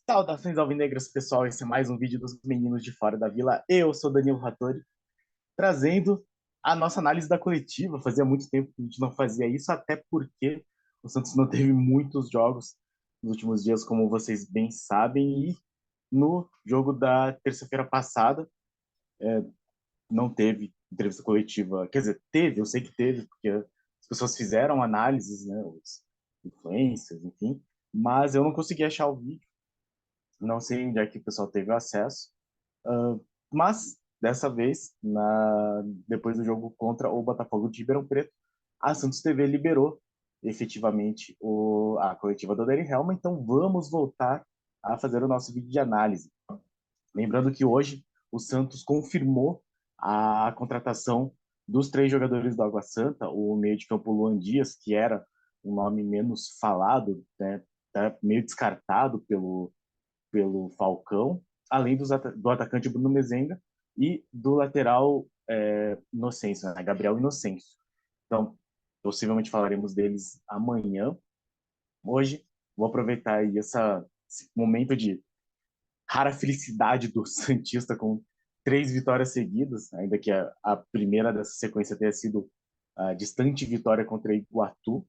Saudações alvinegras, pessoal. Esse é mais um vídeo dos meninos de fora da vila. Eu sou Danilo Rattori, trazendo a nossa análise da coletiva. Fazia muito tempo que a gente não fazia isso, até porque o Santos não teve muitos jogos nos últimos dias, como vocês bem sabem. E no jogo da terça-feira passada, não teve entrevista coletiva. Quer dizer, teve, eu sei que teve, porque as pessoas fizeram análises, né, os influencers, enfim, mas eu não consegui achar o vídeo. Não sei onde é que o pessoal teve acesso. Mas, dessa vez, depois do jogo contra o Botafogo de Ribeirão Preto, a Santos TV liberou efetivamente a coletiva do Odair Helma, então vamos voltar a fazer o nosso vídeo de análise. Lembrando que hoje o Santos confirmou a contratação dos três jogadores do Água Santa, o meio de campo Luan Dias, que era um nome menos falado, né, tá meio descartado pelo Falcão, além do atacante Bruno Mezenga e do lateral Inocêncio, né? Gabriel Inocêncio. Então, possivelmente falaremos deles amanhã. Hoje, vou aproveitar aí esse momento de rara felicidade do Santista com 3 vitórias seguidas, ainda que a primeira dessa sequência tenha sido a distante vitória contra Iguatu,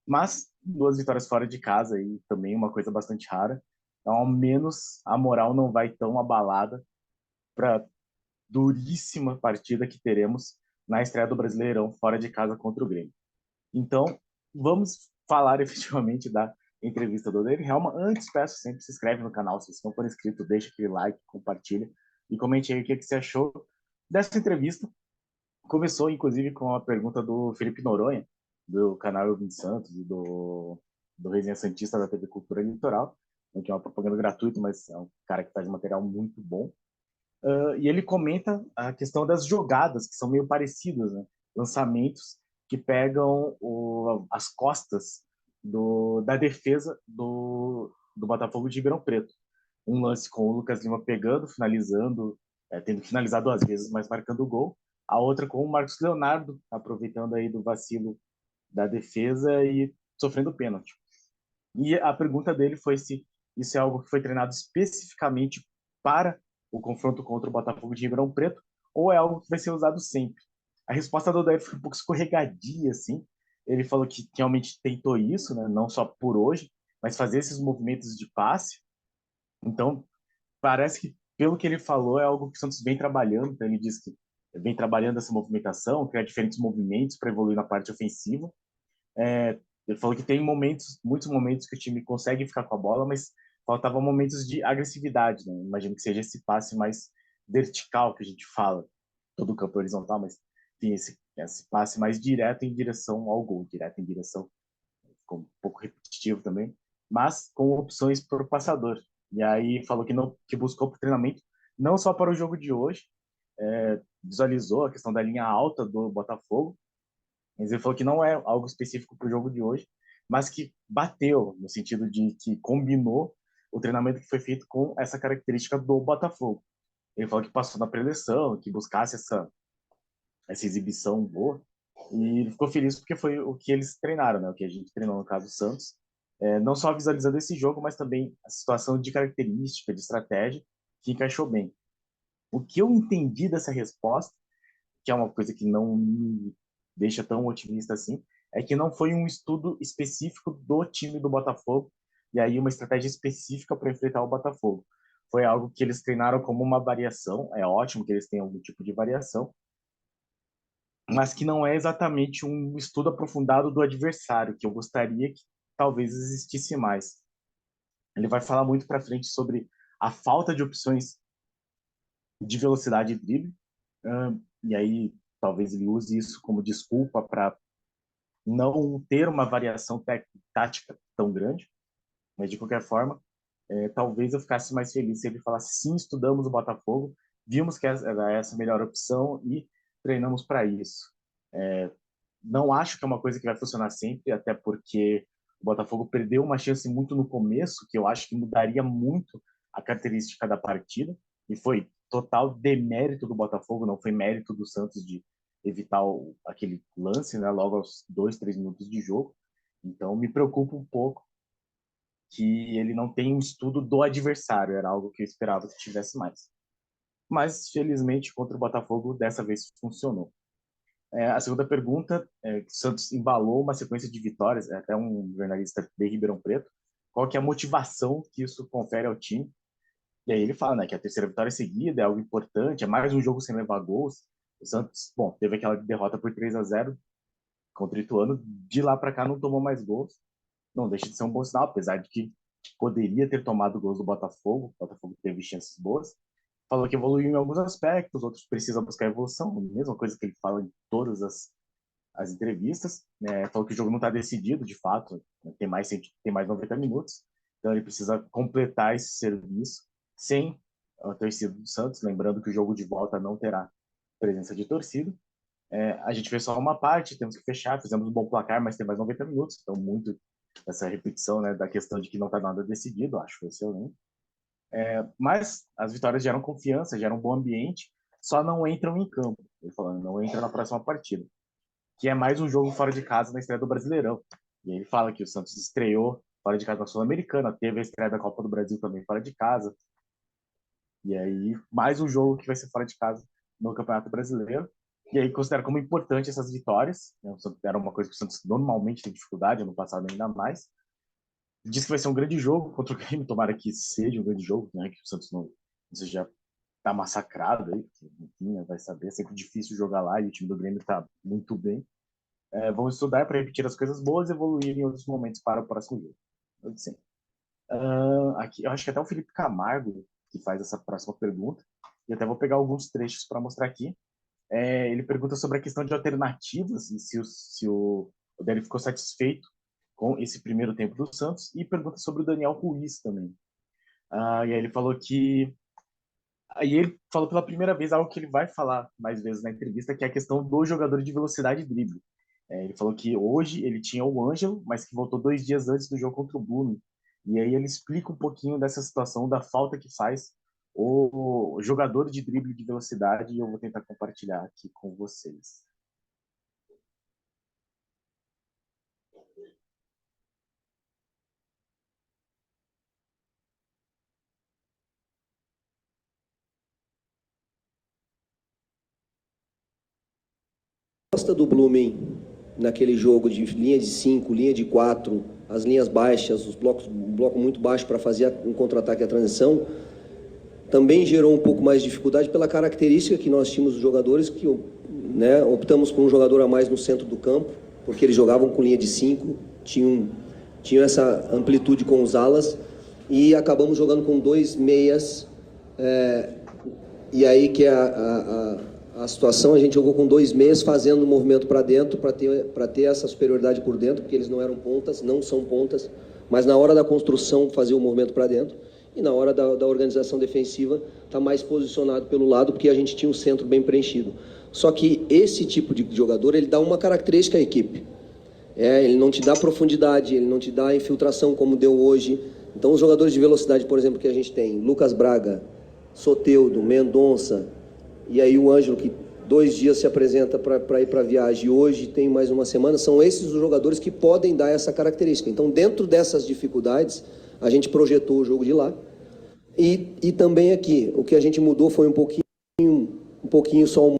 mas 2 vitórias fora de casa e também uma coisa bastante rara. Então, ao menos a moral não vai tão abalada para a duríssima partida que teremos na estreia do Brasileirão fora de casa contra o Grêmio. Então, vamos falar efetivamente da entrevista do Odair Helma. Antes, peço sempre, se inscreve no canal, se você não for inscrito, deixa aquele like, compartilha e comente aí o que você achou dessa entrevista. Começou, inclusive, com a pergunta do Felipe Noronha, do canal Eu Vim de Santos e do Resenha Santista da TV Cultura Litoral, que é uma propaganda gratuita, mas é um cara que faz material muito bom. E ele comenta a questão das jogadas, que são meio parecidas, né? Lançamentos que pegam as costas da defesa do Botafogo de Ribeirão Preto. Um lance com o Lucas Lima pegando, finalizando, tendo que finalizar 2 vezes, mas marcando o gol. A outra com o Marcos Leonardo, aproveitando aí do vacilo da defesa e sofrendo pênalti. E a pergunta dele foi se isso é algo que foi treinado especificamente para o confronto contra o Botafogo de Ribeirão Preto ou é algo que vai ser usado sempre. A resposta do Odair foi um pouco escorregadia, assim. Ele falou que realmente tentou isso, né? Não só por hoje, mas fazer esses movimentos de passe. Então, parece que, pelo que ele falou, é algo que o Santos vem trabalhando. Então, ele diz que vem trabalhando essa movimentação, criar diferentes movimentos para evoluir na parte ofensiva. Ele falou que tem momentos, muitos momentos que o time consegue ficar com a bola, mas faltavam momentos de agressividade, né? Imagino que seja esse passe mais vertical que a gente fala, todo o campo horizontal, mas enfim, esse passe mais direto em direção ao gol, direto em direção, ficou um pouco repetitivo também, mas com opções para o passador. E aí falou que não, que buscou para o treinamento não só para o jogo de hoje, visualizou a questão da linha alta do Botafogo, mas ele falou que não é algo específico para o jogo de hoje, mas que bateu, no sentido de que combinou o treinamento que foi feito com essa característica do Botafogo. Ele falou que passou na preleção, que buscasse essa exibição boa, e ele ficou feliz porque foi o que eles treinaram, né? O que a gente treinou no caso do Santos. Não só visualizando esse jogo, mas também a situação de característica, de estratégia, que encaixou bem. O que eu entendi dessa resposta, que é uma coisa que não me deixa tão otimista assim, é que não foi um estudo específico do time do Botafogo e aí uma estratégia específica para enfrentar o Botafogo. Foi algo que eles treinaram como uma variação, é ótimo que eles tenham algum tipo de variação, mas que não é exatamente um estudo aprofundado do adversário, que eu gostaria que talvez existisse mais. Ele vai falar muito para frente sobre a falta de opções de velocidade e drible, e aí talvez ele use isso como desculpa para não ter uma variação tática tão grande, mas de qualquer forma, talvez eu ficasse mais feliz se ele falasse sim, estudamos o Botafogo, vimos que era essa a melhor opção e treinamos para isso. Não acho que é uma coisa que vai funcionar sempre, até porque o Botafogo perdeu uma chance muito no começo, que eu acho que mudaria muito a característica da partida, e foi total demérito do Botafogo, não foi mérito do Santos de evitar aquele lance, né, logo aos 2, 3 minutos de jogo. Então me preocupa um pouco que ele não tem um estudo do adversário, era algo que eu esperava que tivesse mais. Mas, felizmente, contra o Botafogo, dessa vez funcionou. A segunda pergunta, que o Santos embalou uma sequência de vitórias, até um jornalista de Ribeirão Preto, qual que é a motivação que isso confere ao time? E aí ele fala, né, que a terceira vitória seguida é algo importante, é mais um jogo sem levar gols. O Santos, bom, teve aquela derrota por 3-0 contra o Ituano, de lá para cá não tomou mais gols. Não deixa de ser um bom sinal, apesar de que poderia ter tomado gols do Botafogo, o Botafogo teve chances boas. Falou que evoluiu em alguns aspectos, outros precisam buscar evolução, a mesma coisa que ele fala em todas as entrevistas. Falou que o jogo não está decidido, de fato, né, tem mais 90 minutos, então ele precisa completar esse serviço sem a torcida do Santos, lembrando que o jogo de volta não terá presença de torcida. A gente fez só uma parte, temos que fechar, fizemos um bom placar, mas tem mais 90 minutos, então muito essa repetição, né, da questão de que não está nada decidido, acho excelente. Mas as vitórias geram confiança, geram um bom ambiente, só não entram em campo. Ele falando, não entra na próxima partida, que é mais um jogo fora de casa na estreia do Brasileirão. E ele fala que o Santos estreou fora de casa na Sul-Americana, teve a estreia da Copa do Brasil também fora de casa. E aí, mais um jogo que vai ser fora de casa no Campeonato Brasileiro. E aí, considera como importante essas vitórias. Né? Era uma coisa que o Santos normalmente tem dificuldade, no passado ainda mais. Diz que vai ser um grande jogo contra o Grêmio, tomara que seja um grande jogo, né? Que o Santos não seja tá massacrado aí, enfim, né? Vai saber, é sempre difícil jogar lá e o time do Grêmio tá muito bem. Vamos estudar para repetir as coisas boas e evoluir em outros momentos para o próximo jogo. Eu disse, aqui, eu acho que até o Felipe Camargo que faz essa próxima pergunta, e até vou pegar alguns trechos para mostrar aqui. Ele pergunta sobre a questão de alternativas e se o Délio ficou satisfeito com esse primeiro tempo do Santos, e pergunta sobre o Daniel Ruiz também. E aí ele falou que Aí ele falou pela primeira vez algo que ele vai falar mais vezes na entrevista, que é a questão do jogador de velocidade e drible. Ele falou que hoje ele tinha o Ângelo, mas que voltou 2 dias antes do jogo contra o Blumen. E aí ele explica um pouquinho dessa situação, da falta que faz o jogador de drible de velocidade, e eu vou tentar compartilhar aqui com vocês. Gosta do Blumen naquele jogo de linha de 5, linha de 4, as linhas baixas, os blocos, um bloco muito baixo para fazer um contra-ataque e a transição, também gerou um pouco mais de dificuldade pela característica que nós tínhamos dos jogadores, que optamos por um jogador a mais no centro do campo, porque eles jogavam com linha de 5, tinham essa amplitude com os alas, e acabamos jogando com 2 meias, e aí que é a situação, a gente jogou com 2 meias fazendo o movimento para dentro, para ter essa superioridade por dentro, porque eles não eram pontas, não são pontas, mas na hora da construção fazer o movimento para dentro, e na hora da organização defensiva está mais posicionado pelo lado, porque a gente tinha o centro bem preenchido. Só que esse tipo de jogador, ele dá uma característica à equipe. Ele não te dá profundidade, ele não te dá infiltração como deu hoje. Então os jogadores de velocidade, por exemplo, que a gente tem, Lucas Braga, Soteldo, Mendonça, e aí o Ângelo, que 2 dias se apresenta para ir para a viagem, e hoje tem mais uma semana, são esses os jogadores que podem dar essa característica. Então, dentro dessas dificuldades, a gente projetou o jogo de lá. E também aqui, o que a gente mudou foi um pouquinho só.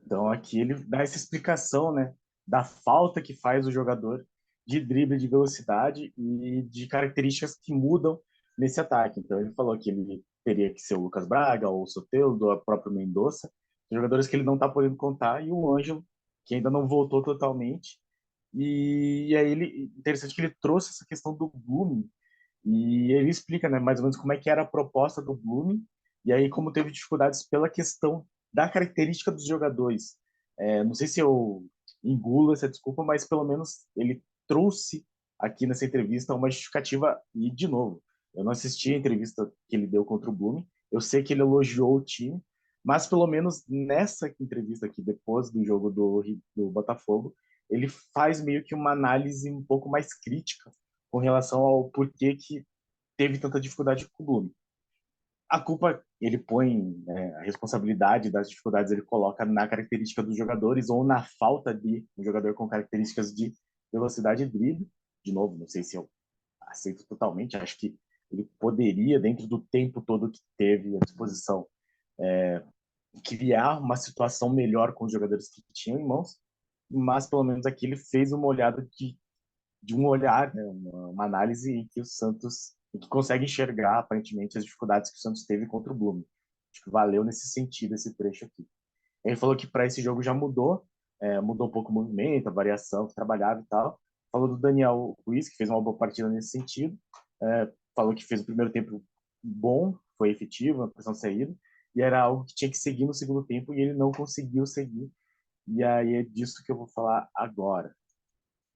Então aqui ele dá essa explicação, né, da falta que faz o jogador de drible, de velocidade e de características que mudam nesse ataque. Então ele falou que ele teria que ser o Lucas Braga ou o Soteldo, o próprio Mendonça, jogadores que ele não está podendo contar, e o Ângelo, que ainda não voltou totalmente. E aí interessante que ele trouxe essa questão do Blooming, e ele explica, né, mais ou menos como é que era a proposta do Blooming, e aí como teve dificuldades pela questão da característica dos jogadores. Não sei se eu engulo essa desculpa, mas pelo menos ele trouxe aqui nessa entrevista uma justificativa, e de novo, eu não assisti a entrevista que ele deu contra o Blooming, eu sei que ele elogiou o time, mas pelo menos nessa entrevista aqui, depois do jogo do Botafogo, ele faz meio que uma análise um pouco mais crítica com relação ao porquê que teve tanta dificuldade com o Blooming. A culpa ele põe, a responsabilidade das dificuldades ele coloca na característica dos jogadores ou na falta de um jogador com características de velocidade e drible. De novo, não sei se eu aceito totalmente, acho que ele poderia, dentro do tempo todo que teve à disposição, criar uma situação melhor com os jogadores que tinham em mãos, mas pelo menos aqui ele fez uma olhada de um olhar, né, uma análise em que o Santos que consegue enxergar aparentemente as dificuldades que o Santos teve contra o Blumen. Acho que valeu nesse sentido esse trecho aqui. Ele falou que para esse jogo já mudou, mudou um pouco o movimento, a variação que trabalhava e tal. Falou do Daniel Ruiz, que fez uma boa partida nesse sentido. Falou que fez o primeiro tempo bom, foi efetivo, a pressão de saída, e era algo que tinha que seguir no segundo tempo e ele não conseguiu seguir. E aí é disso que eu vou falar agora.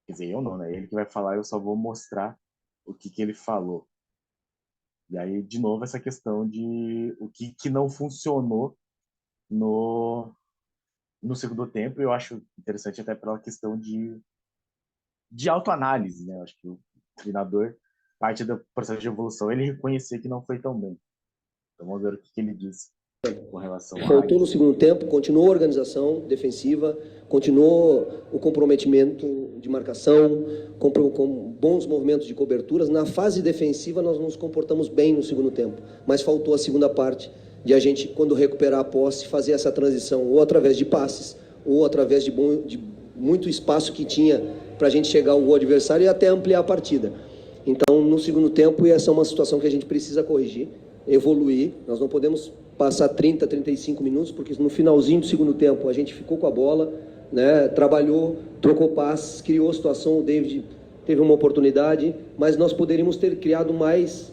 Quer dizer, eu não, né? Ele que vai falar, eu só vou mostrar o que ele falou. E aí, de novo, essa questão de o que não funcionou no segundo tempo. Eu acho interessante até pela questão de autoanálise, né? Eu acho que o treinador, parte do processo de evolução, ele reconhecer que não foi tão bem. Então, vamos ver o que ele disse com relação Faltou no segundo tempo, continuou a organização defensiva, continuou o comprometimento de marcação, com bons movimentos de coberturas. Na fase defensiva, nós nos comportamos bem no segundo tempo, mas faltou a segunda parte, de a gente, quando recuperar a posse, fazer essa transição, ou através de passes, ou através de muito espaço que tinha para a gente chegar ao gol adversário e até ampliar a partida. Então, no segundo tempo, essa é uma situação que a gente precisa corrigir, evoluir. Nós não podemos passar 30, 35 minutos, porque no finalzinho do segundo tempo a gente ficou com a bola, né, trabalhou, trocou passes, criou a situação, o David teve uma oportunidade, mas nós poderíamos ter criado mais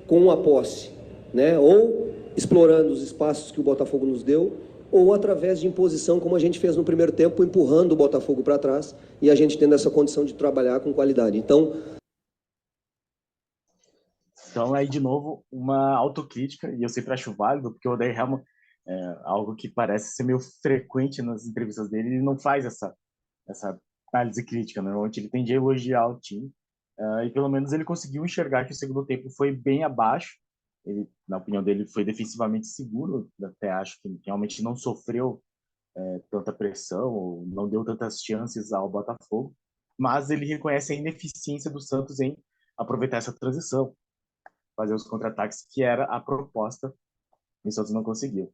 com a posse, né, ou explorando os espaços que o Botafogo nos deu, ou através de imposição, como a gente fez no primeiro tempo, empurrando o Botafogo para trás e a gente tendo essa condição de trabalhar com qualidade. Então, aí, de novo, uma autocrítica, e eu sempre acho válido, porque o Odair Helman, algo que parece ser meio frequente nas entrevistas dele, ele não faz essa análise crítica, normalmente ele tende a elogiar o time, e pelo menos ele conseguiu enxergar que o segundo tempo foi bem abaixo, ele, na opinião dele, foi defensivamente seguro, até acho que realmente não sofreu tanta pressão, ou não deu tantas chances ao Botafogo, mas ele reconhece a ineficiência do Santos em aproveitar essa transição, fazer os contra-ataques, que era a proposta, e o Santos não conseguiu.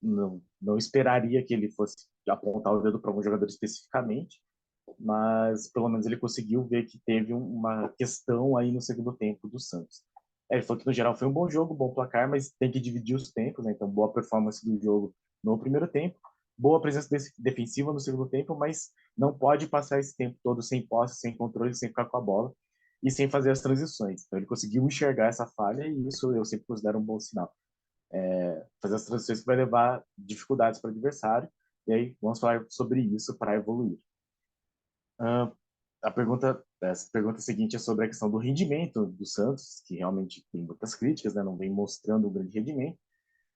Não esperaria que ele fosse apontar o dedo para algum jogador especificamente, mas pelo menos ele conseguiu ver que teve uma questão aí no segundo tempo do Santos. Ele falou que no geral foi um bom jogo, bom placar, mas tem que dividir os tempos, né? Então boa performance do jogo no primeiro tempo, boa presença defensiva no segundo tempo, mas não pode passar esse tempo todo sem posse, sem controle, sem ficar com a bola e sem fazer as transições. Então ele conseguiu enxergar essa falha e isso eu sempre considero um bom sinal. Fazer as transições que vai levar dificuldades para o adversário, e aí vamos falar sobre isso para evoluir. Essa pergunta seguinte é sobre a questão do rendimento do Santos, que realmente tem muitas críticas, né? Não vem mostrando um grande rendimento.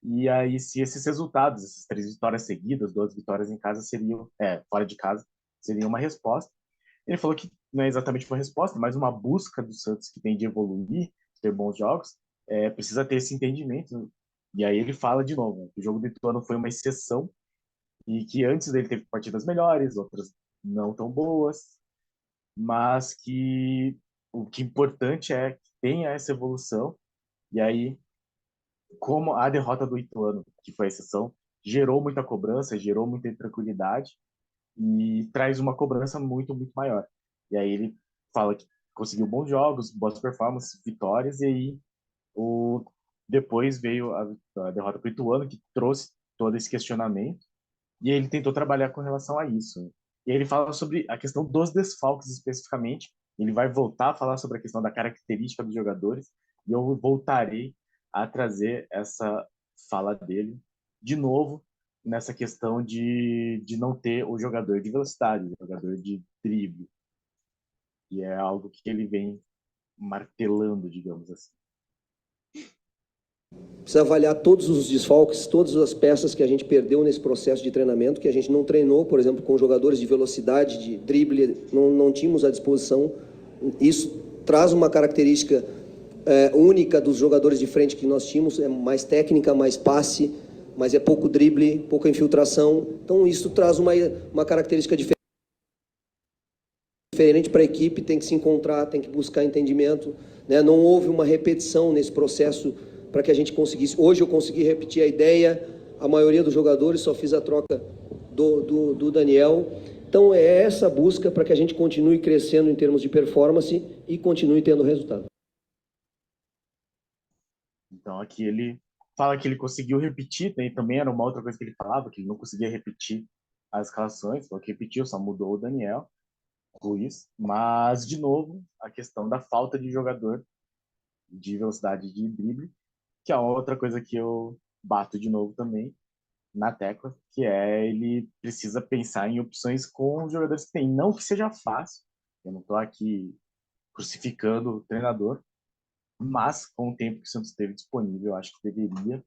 E aí, se esses resultados, essas 3 vitórias seguidas, 2 vitórias em casa seriam, fora de casa, seria uma resposta. Ele falou que não é exatamente uma resposta, mas uma busca do Santos que tem de evoluir, ter bons jogos, precisa ter esse entendimento. E aí ele fala de novo, que o jogo do Ituano foi uma exceção e que antes dele teve partidas melhores, outras não tão boas, mas que o que é importante é que tenha essa evolução. E aí, como a derrota do Ituano, que foi a exceção, gerou muita cobrança, gerou muita intranquilidade e traz uma cobrança muito, muito maior. E aí ele fala que conseguiu bons jogos, boas performances, vitórias, e aí depois veio a derrota para o Ituano, que trouxe todo esse questionamento, e ele tentou trabalhar com relação a isso. E aí ele fala sobre a questão dos desfalques especificamente, ele vai voltar a falar sobre a questão da característica dos jogadores, e eu voltarei a trazer essa fala dele de novo nessa questão de não ter o jogador de velocidade, o jogador de drible, que é algo que ele vem martelando, digamos assim. Precisa avaliar todos os desfalques, todas as peças que a gente perdeu nesse processo de treinamento, que a gente não treinou, por exemplo, com jogadores de velocidade, de drible, não tínhamos à disposição. Isso traz uma característica única dos jogadores de frente que nós tínhamos, é mais técnica, mais passe, mas é pouco drible, pouca infiltração. Então isso traz uma característica diferente. diferente para a equipe, tem que se encontrar, tem que buscar entendimento, né? Não houve uma repetição nesse processo para que a gente conseguisse. Hoje eu consegui repetir a ideia, a maioria dos jogadores, só fiz a troca do Daniel. Então é essa busca para que a gente continue crescendo em termos de performance e continue tendo resultado. Então aqui ele fala que ele conseguiu repetir, também era uma outra coisa que ele falava, que ele não conseguia repetir as escalações, falou que repetiu, só mudou o Daniel Ruiz, mas de novo a questão da falta de jogador de velocidade de drible, que é outra coisa que eu bato de novo também na tecla, que é ele precisa pensar em opções com os jogadores que tem, não que seja fácil, eu não estou aqui crucificando o treinador, mas com o tempo que o Santos teve disponível, eu acho que deveria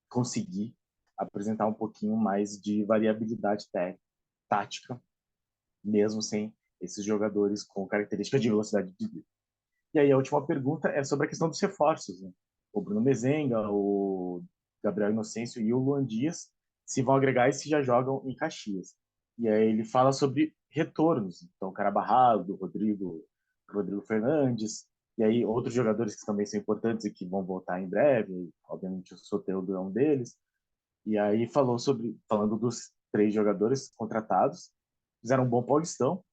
conseguir apresentar um pouquinho mais de variabilidade tática, mesmo sem esses jogadores com características de velocidade de drible. E aí a última pergunta é sobre a questão dos reforços, né? O Bruno Mezenga, o Gabriel Inocêncio e o Luan Dias se vão agregar e se já jogam em Caxias. E aí ele fala sobre retornos, então o Carabarrado, Rodrigo Fernandes, e aí outros jogadores que também são importantes e que vão voltar em breve, obviamente o Soteldo é um deles. E aí falando dos 3 jogadores contratados, fizeram um bom Paulistão,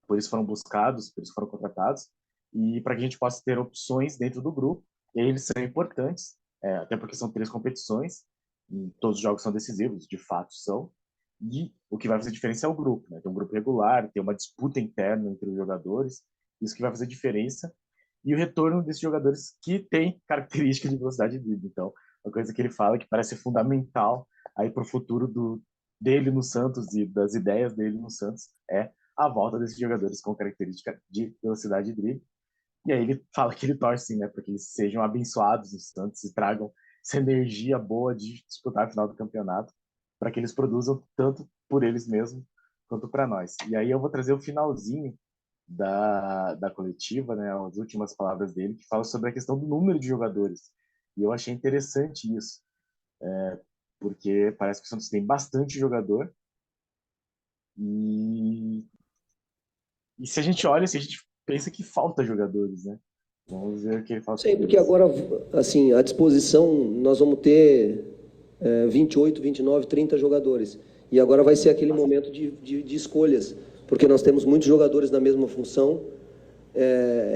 por isso foram buscados, por isso foram contratados, e para que a gente possa ter opções dentro do grupo, e aí eles são importantes, até porque são 3 competições, e todos os jogos são decisivos, de fato são, e o que vai fazer diferença é o grupo, né? Tem um grupo regular, tem uma disputa interna entre os jogadores, isso que vai fazer diferença, e o retorno desses jogadores que têm característica de velocidade de drible. Então, uma coisa que ele fala que parece fundamental aí para o futuro dele no Santos e das ideias dele no Santos é a volta desses jogadores com característica de velocidade de drible. E aí ele fala que ele torce, sim, né, para que eles sejam abençoados no Santos e tragam essa energia boa de disputar a final do campeonato, para que eles produzam tanto por eles mesmos quanto para nós. E aí eu vou trazer o finalzinho da coletiva, né, as últimas palavras dele, que fala sobre a questão do número de jogadores. E eu achei interessante isso, porque parece que o Santos tem bastante jogador e se a gente olha, se a gente pensa que falta jogadores, né? Vamos ver o que ele fala Sei, sobre porque isso. agora, assim, à disposição, nós vamos ter 28, 29, 30 jogadores. E agora vai ser aquele momento de escolhas, porque nós temos muitos jogadores na mesma função,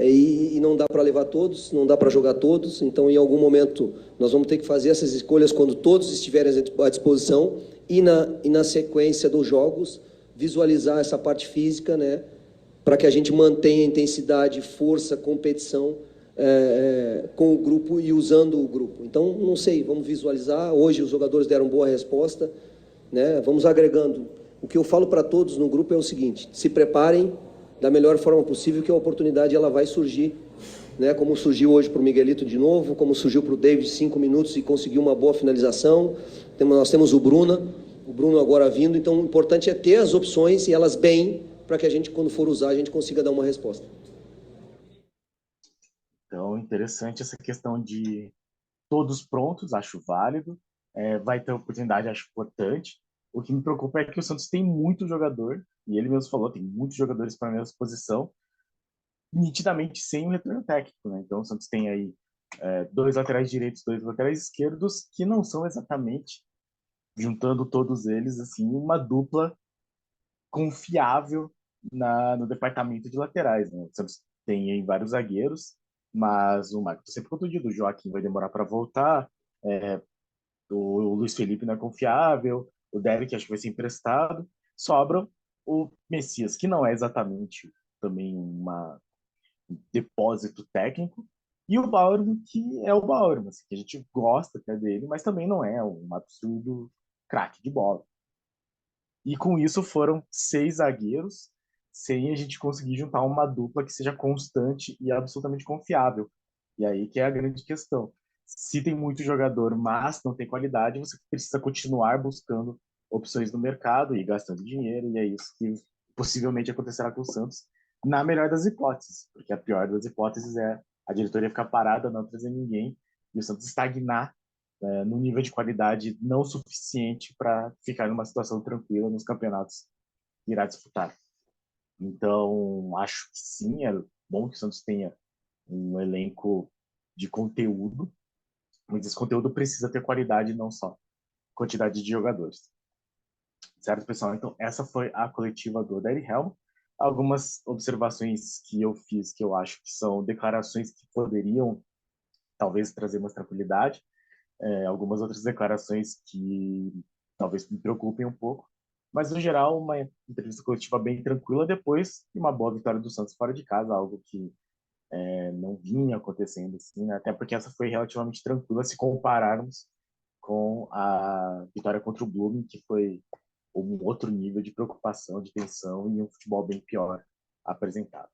e não dá para levar todos, não dá para jogar todos, então em algum momento nós vamos ter que fazer essas escolhas quando todos estiverem à disposição e na sequência dos jogos visualizar essa parte física, né, para que a gente mantenha intensidade, força, competição com o grupo e usando o grupo. Então, não sei, vamos visualizar. Hoje os jogadores deram boa resposta, né? Vamos agregando. O que eu falo para todos no grupo é o seguinte: se preparem da melhor forma possível, que a oportunidade ela vai surgir, né? Como surgiu hoje para o Miguelito de novo, como surgiu para o David 5 minutos e conseguiu uma boa finalização. Nós temos o Bruno agora vindo. Então, o importante é ter as opções e elas bem, para que a gente, quando for usar, a gente consiga dar uma resposta. Então, interessante essa questão de todos prontos, acho válido. Vai ter oportunidade, acho importante. O que me preocupa é que o Santos tem muito jogador, e ele mesmo falou, tem muitos jogadores para a mesma posição, nitidamente sem um retorno técnico, né? Então, o Santos tem aí 2 laterais direitos, 2 laterais esquerdos, que não são exatamente, juntando todos eles, assim, uma dupla confiável no departamento de laterais, né? O Santos tem aí vários zagueiros, mas o Marco tá sempre contundido, o Joaquim vai demorar para voltar, o Luiz Felipe não é confiável, o Derek acho que vai ser emprestado, sobram o Messias, que não é exatamente também um depósito técnico, e o Bauerman, que é o Bauerman, assim, que a gente gosta até dele, mas também não é um absurdo craque de bola. E com isso foram 6 zagueiros, sem a gente conseguir juntar uma dupla que seja constante e absolutamente confiável. E aí que é a grande questão. Se tem muito jogador, mas não tem qualidade, você precisa continuar buscando opções no mercado e gastando dinheiro, e é isso que possivelmente acontecerá com o Santos, na melhor das hipóteses, porque a pior das hipóteses é a diretoria ficar parada, não trazer ninguém, e o Santos estagnar num nível de qualidade não suficiente para ficar numa situação tranquila nos campeonatos que irá disputar. Então, acho que sim, é bom que o Santos tenha um elenco de conteúdo, mas esse conteúdo precisa ter qualidade, não só quantidade de jogadores. Certo, pessoal? Então, essa foi a coletiva do Odair Helma. Algumas observações que eu fiz que eu acho que são declarações que poderiam, talvez, trazer mais tranquilidade. Algumas outras declarações que talvez me preocupem um pouco. Mas, no geral, uma entrevista coletiva bem tranquila depois de uma boa vitória do Santos fora de casa, algo que não vinha acontecendo assim, né? Até porque essa foi relativamente tranquila se compararmos com a vitória contra o Blooming, que foi um outro nível de preocupação, de tensão e um futebol bem pior apresentado.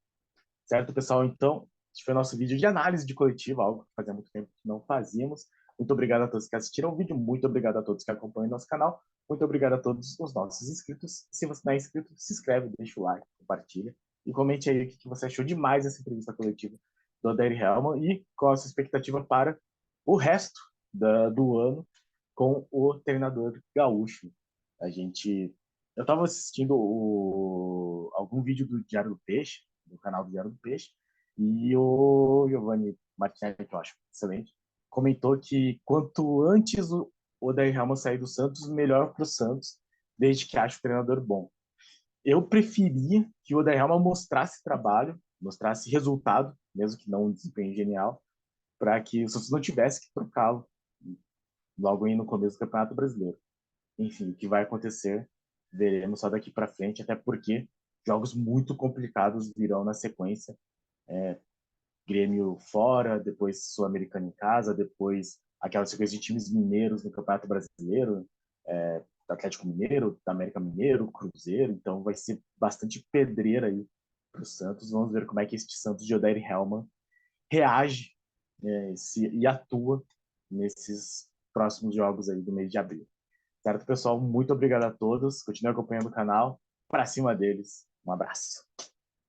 Certo, pessoal? Então, esse foi o nosso vídeo de análise de coletiva, algo que fazia muito tempo que não fazíamos. Muito obrigado a todos que assistiram o vídeo, muito obrigado a todos que acompanham nosso canal, muito obrigado a todos os nossos inscritos. Se você não é inscrito, se inscreve, deixa o like, compartilha e comente aí o que você achou demais dessa entrevista coletiva do Odair Helman e qual a sua expectativa para o resto do ano com o treinador gaúcho. A gente, eu estava assistindo algum vídeo do Diário do Peixe, do canal do Diário do Peixe, e o Giovanni Martinelli, que eu acho excelente, comentou que quanto antes o Odair Helman sair do Santos, melhor para o Santos, desde que acha o treinador bom. Eu preferia que o Odair Helman mostrasse trabalho, mostrasse resultado, mesmo que não um desempenho genial, para que o Santos não tivesse que trocá-lo logo aí no começo do Campeonato Brasileiro. Enfim, o que vai acontecer, veremos só daqui para frente, até porque jogos muito complicados virão na sequência. Grêmio fora, depois Sul-Americano em casa, depois aquela sequência de times mineiros no Campeonato Brasileiro, Atlético Mineiro, América Mineiro, Cruzeiro, então vai ser bastante pedreira aí para o Santos. Vamos ver como é que este Santos de Odair Helman reage e atua nesses próximos jogos aí do mês de abril. Certo, pessoal? Muito obrigado a todos. Continue acompanhando o canal. Para cima deles. Um abraço.